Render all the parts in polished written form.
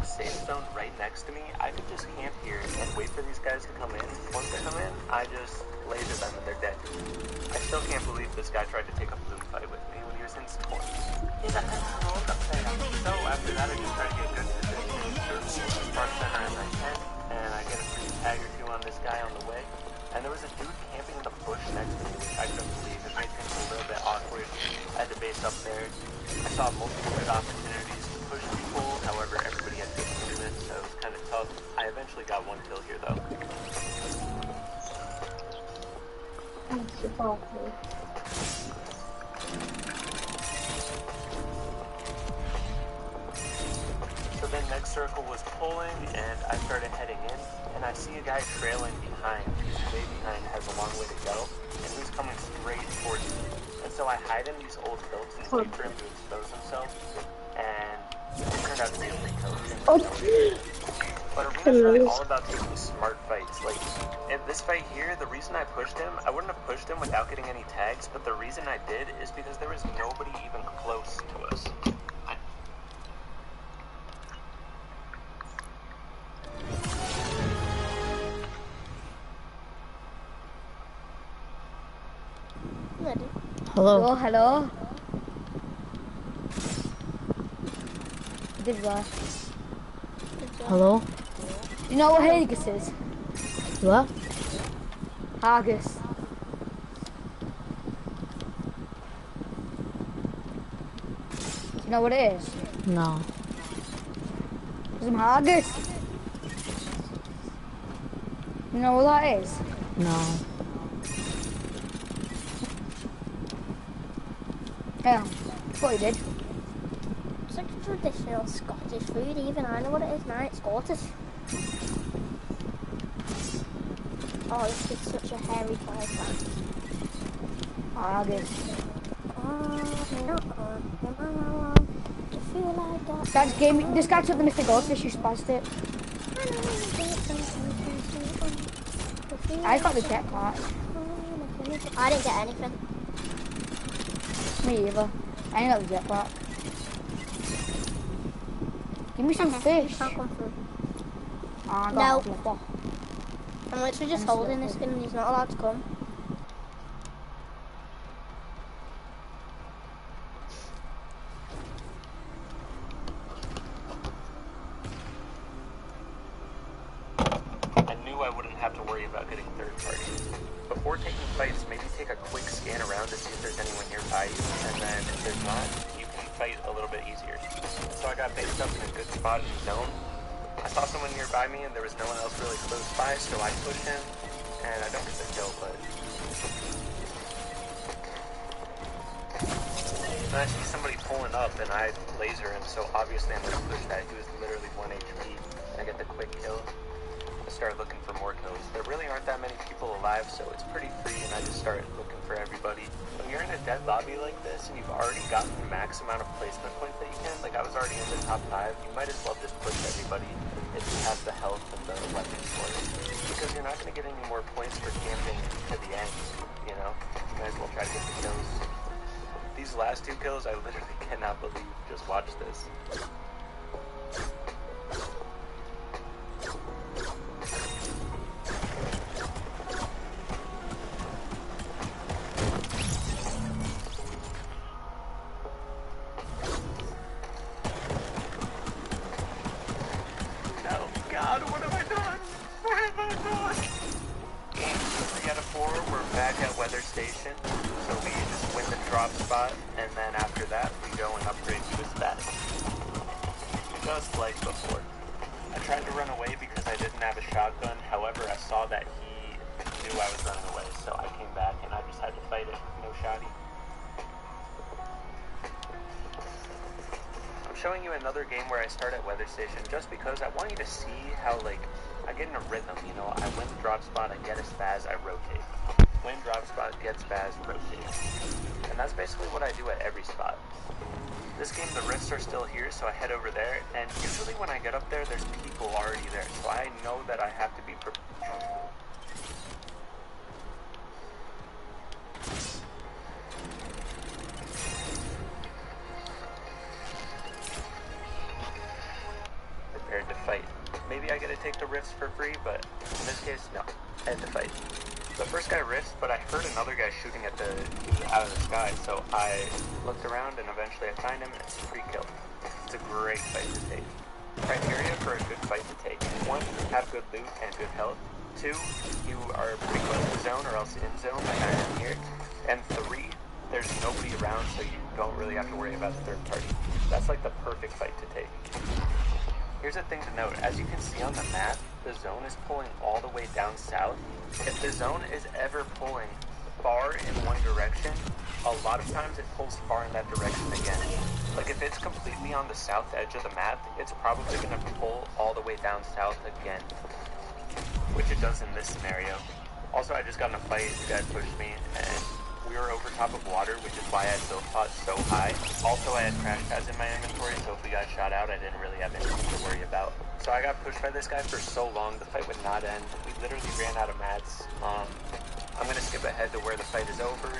a safe zone right next to me, I could just camp here and wait for these guys to come in. Once they come in, I just laser them and they're dead. I still can't believe this guy tried to take a blue fight with me when he was in support. So after that, I just try to get good position, as far center as I can, and I get a free tag or two on this guy on the way. And there was a dude camping in the bush next to me, which I couldn't believe. It made things a little bit awkward. I had to base up there. I saw multiple good opportunities to push people, however, everybody had good movement, so it was kind of tough. I eventually got one kill here, though. So then next circle was pulling, and I started heading in, and I see a guy trailing behind, who's way behind, has a long way to go, and he's coming straight towards me. And so I hide in these old builds and wait for him to expose himself, and it turned out to be a free kill. But Arena's really all about taking smart fights. Like, in this fight here, the reason I pushed him, I wouldn't have pushed him without getting any tags, but the reason I did is because there was nobody even close to us. Hello. Oh, hello. Did what? Hello. You know what Haggis is? What? Haggis. Do you know what it is? No. Some haggis. You know what that is? No. Yeah, thought you did. It's like traditional Scottish food, even I know what it is now, it's Scottish. Oh, this is such a hairy place, Haggis. That's game. This guy took the Mr. Goldfish, you spazzed it. I got the jetpack. I didn't get anything. Me either. I ain't got the jetpack. Give me some fish. Can't come through. Oh, No. I'm literally just holding this thing and he's not allowed to come. I knew I wouldn't have to worry about getting third party. Before taking fights, maybe take a quick scan around to see if there's anyone nearby you, and then if there's not, you can fight a little bit easier. So I got based up in a good spot in the zone. I saw someone nearby me and there was no one else really close by, so I pushed him, and I don't get the kill, but... And I see somebody pulling up and I laser him, so obviously I'm going to push that. He was literally 1 HP. I get the quick kill. I start looking for more kills. There really aren't that many people alive, so it's pretty free, and I just start looking for everybody. When you're in a dead lobby like this, and you've already gotten the max amount of placement points that you can, like I was already in the top 5, you might as well just push everybody if you have the health and the weapons for it. Because you're not going to get any more points for camping to the end, you know? You might as well try to get the kills. These last 2 kills, I literally cannot believe. Just watch this. Another game where I start at weather station just because I want you to see how, like, I get in a rhythm, you know. I win the drop spot, I get a spaz, I rotate. Win drop spot, get spaz, rotate. And that's basically what I do at every spot. This game, the rifts are still here, so I head over there, and usually when I get up there, there's people already there, so I know that I have to be prepared. I get to take the rifts for free, but in this case, no. I had to fight. The first guy riffed, but I heard another guy shooting at out of the sky, so I looked around and eventually I find him and it's a free kill. It's a great fight to take. Criteria for a good fight to take. 1, have good loot and good health. 2, you are pretty close to zone or else in zone like I am here. And 3, there's nobody around so you don't really have to worry about the third party. That's like the perfect fight to take. Here's a thing to note, as you can see on the map, the zone is pulling all the way down south. If the zone is ever pulling far in one direction, a lot of times it pulls far in that direction again. Like if it's completely on the south edge of the map, it's probably going to pull all the way down south again, which it does in this scenario. Also, I just got in a fight, the guy pushed me, and we were over top of water, which is why I had build pots so high. Also, I had crash pads in my inventory, so if we got shot out, I didn't really have anything to worry about. So I got pushed by this guy for so long, the fight would not end. We literally ran out of mats. I'm going to skip ahead to where the fight is over,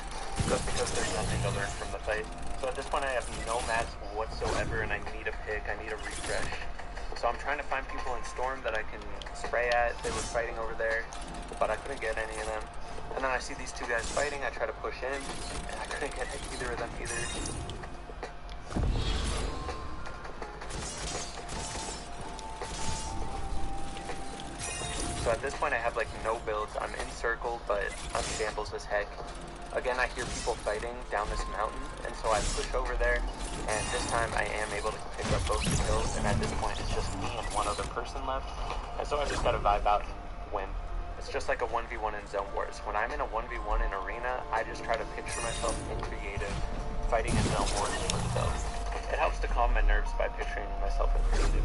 just because there's nothing to learn from the fight. So at this point, I have no mats whatsoever, and I need a pick, I need a refresh. So I'm trying to find people in Storm that I can spray at. They were fighting over there, but I couldn't get any of them. And then I see these two guys fighting, I try to push in, and I couldn't get either of them either. So at this point I have like no builds, I'm encircled, but I'm shambles as heck. Again, I hear people fighting down this mountain, and so I push over there, and this time I am able to pick up both the kills, and at this point it's just me and one other person left, and so I just gotta vibe out and win. It's just like a 1v1 in Zone Wars. When I'm in a 1v1 in Arena, I just try to picture myself in creative, fighting in Zone Wars for the kills. It helps to calm my nerves by picturing myself in creative.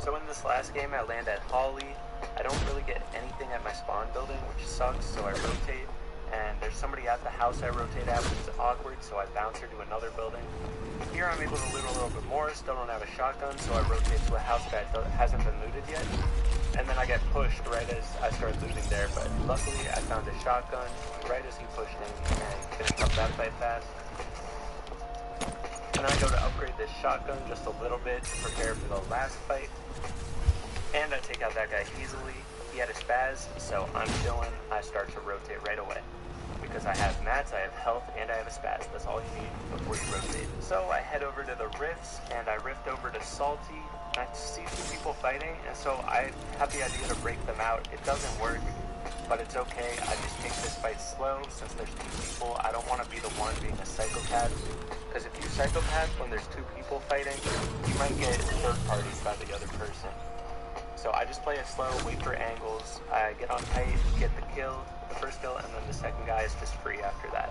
So in this last game, I land at Holly. I don't really get anything at my spawn building, which sucks, so I rotate. And there's somebody at the house I rotate at, which is awkward, so I bounce her to another building. Here I'm able to loot a little bit more, still don't have a shotgun, so I rotate to a house that hasn't been looted yet. And then I get pushed right as I start looting there, but luckily I found a shotgun right as he pushed in and finished up that fight fast. And then I go to upgrade this shotgun just a little bit to prepare for the last fight. And I take out that guy easily. He had a spaz, so I'm chilling. I start to rotate right away. Because I have mats, I have health, and I have a spaz. That's all you need before you rotate. So I head over to the rifts, and I rift over to Salty. And I see two people fighting, and so I have the idea to break them out. It doesn't work, but it's okay. I just take this fight slow. Since there's two people, I don't want to be the one being a psychopath. Because if you psychopath when there's two people fighting, you might get third parties by the other person. So I just play it slow, wait for angles, I get on tight, get the kill, the first kill, and then the second guy is just free after that.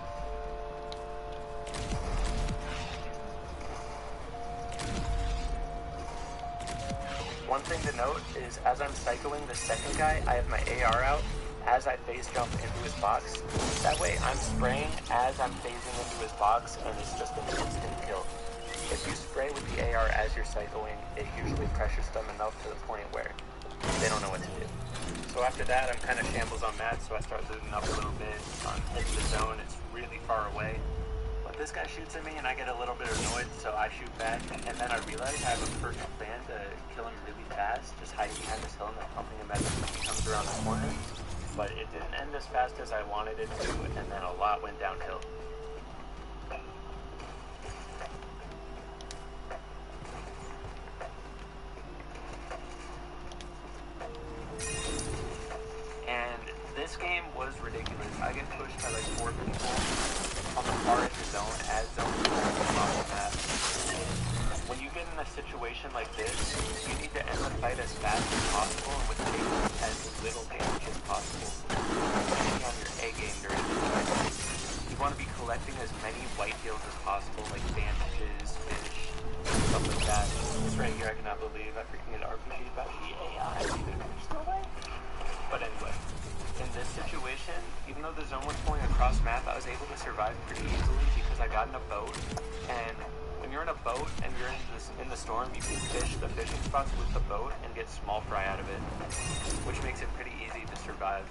One thing to note is as I'm cycling the second guy, I have my AR out as I phase jump into his box. That way I'm spraying as I'm phasing into his box, and it's just an instant kill. If you spray with the AR as you're cycling, it usually pressures them enough to the point where they don't know what to do. So after that, I'm kind of shambles on mats, so I start looting up a little bit. I'm hitting the zone, it's really far away. But this guy shoots at me and I get a little bit annoyed, so I shoot back. And then I realize I have a perfect plan to kill him really fast, just hiding behind this hill and then pumping him as he comes around the corner. But it didn't end as fast as I wanted it to, and then a lot went downhill. And this game was ridiculous. I get pushed by like 4 people on the far edge of zone as zone off the map. When you get in a situation like this, you need to end the fight as fast as possible and with as little damage as possible. Depending on your A game during this fight. You want to be collecting as many white heals as possible, like bandages, fish, stuff like that. This right here, I cannot believe I freaking get RPG about the AI. There's no way. But anyway, in this situation, even though the zone was pulling across map, I was able to survive pretty easily because I got in a boat. And when you're you're in a boat and you're in the storm, you can fish the fishing spots with the boat and get small fry out of it, which makes it pretty easy to survive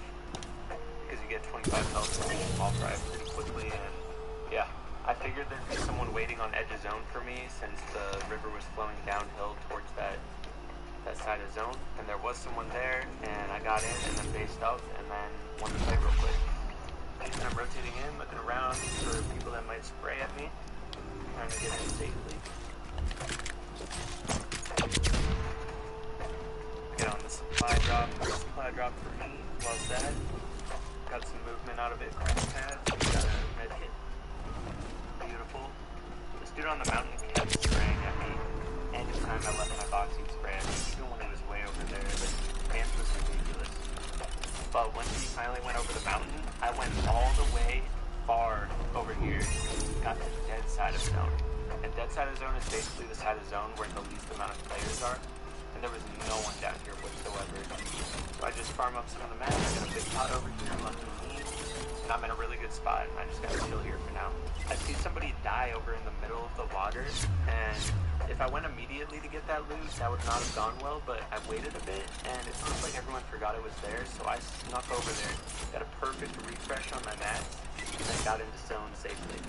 because you get 25 health from each small fry pretty quickly. And yeah, I figured there'd be someone waiting on edge of zone for me since the river was flowing downhill towards that side of zone, and there was someone there, and I got in and then based up and then won the fight real quick. And I'm rotating in, looking around for people that might spray at me, trying to get in safely. Get on the supply drop. Supply drop for me. Well said. Got some movement out of it. Crash pad. Got a med hit. Beautiful. This dude on the mountain kept spraying at me. Anytime I left my box, he'd spray at me. Even when he was way over there, the dance was ridiculous. But once he finally went over the mountain, I went all the way far over here. Got to the dead side of zone. And dead side of zone is basically the side of zone where the least amount of players are. And there was no one down here whatsoever. So I just farm up some of the mats, got a big pot over here, lucky me. And I'm in a really good spot, and I just gotta chill here for now. I see somebody die over in the middle of the water, and if I went immediately to get that loot, that would not have gone well, but I waited a bit, and it seems like everyone forgot it was there, so I snuck over there, got a perfect refresh on my mats, and then got into zone safely.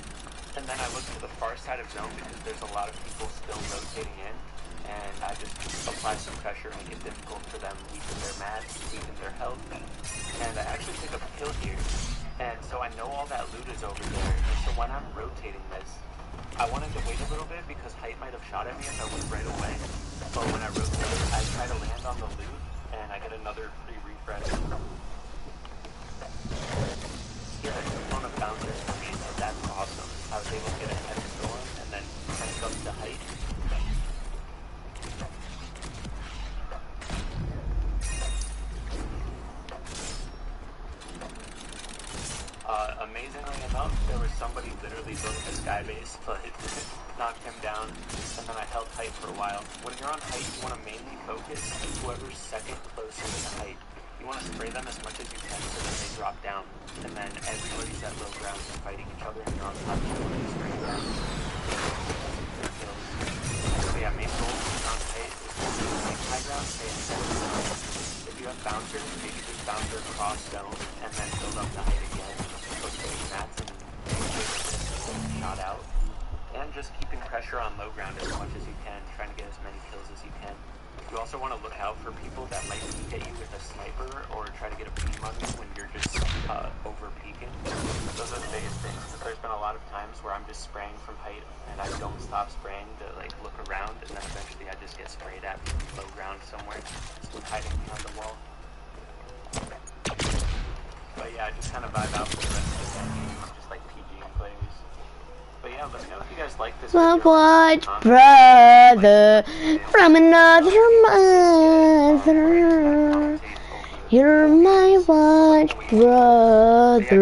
And then I looked to the far side of zone because there's a lot of people still rotating in, and I just apply some pressure, make it difficult for them, weaken their mats, weaken their health, and I actually pick up a kill here. And so I know all that loot is over there, and so when I'm rotating this, I wanted to wait a little bit because height might have shot at me if I went right away. But when I rotate, I try to land on the loot, and I get another free refresh. Yeah, there's a ton of bouncers for me, so that's awesome. I was able to get ahead of storm and then crank up the height. Amazingly enough, there was somebody literally building a sky base, but knocked him down, and then I held height for a while. When you're on height, you want to mainly focus whoever's second closest to height. You want to spray them as much as you can so that they drop down, and then everybody's at low ground and fighting each other, and you're on top, you want to spray them. So yeah, main goal when you're on height is to make high ground, stay ahead of zone. If you have bouncers, maybe just bouncer across zone, and then build up the height again. Mats and shot out, and just keeping pressure on low ground as much as you can, trying to get as many kills as you can. You also want to look out for people that might peek at you with a sniper or try to get a beam on you when you're just over peeking. Those are the biggest things. There's been a lot of times where I'm just spraying from height and I don't stop spraying to like look around, and then eventually I just get sprayed at from low ground somewhere, so I'm hiding behind the wall. But yeah, I just kind of vibe out for the rest of the game, just like PG plays. But yeah, let me know if you guys like this My video. white brother from another mother. You're my white brother.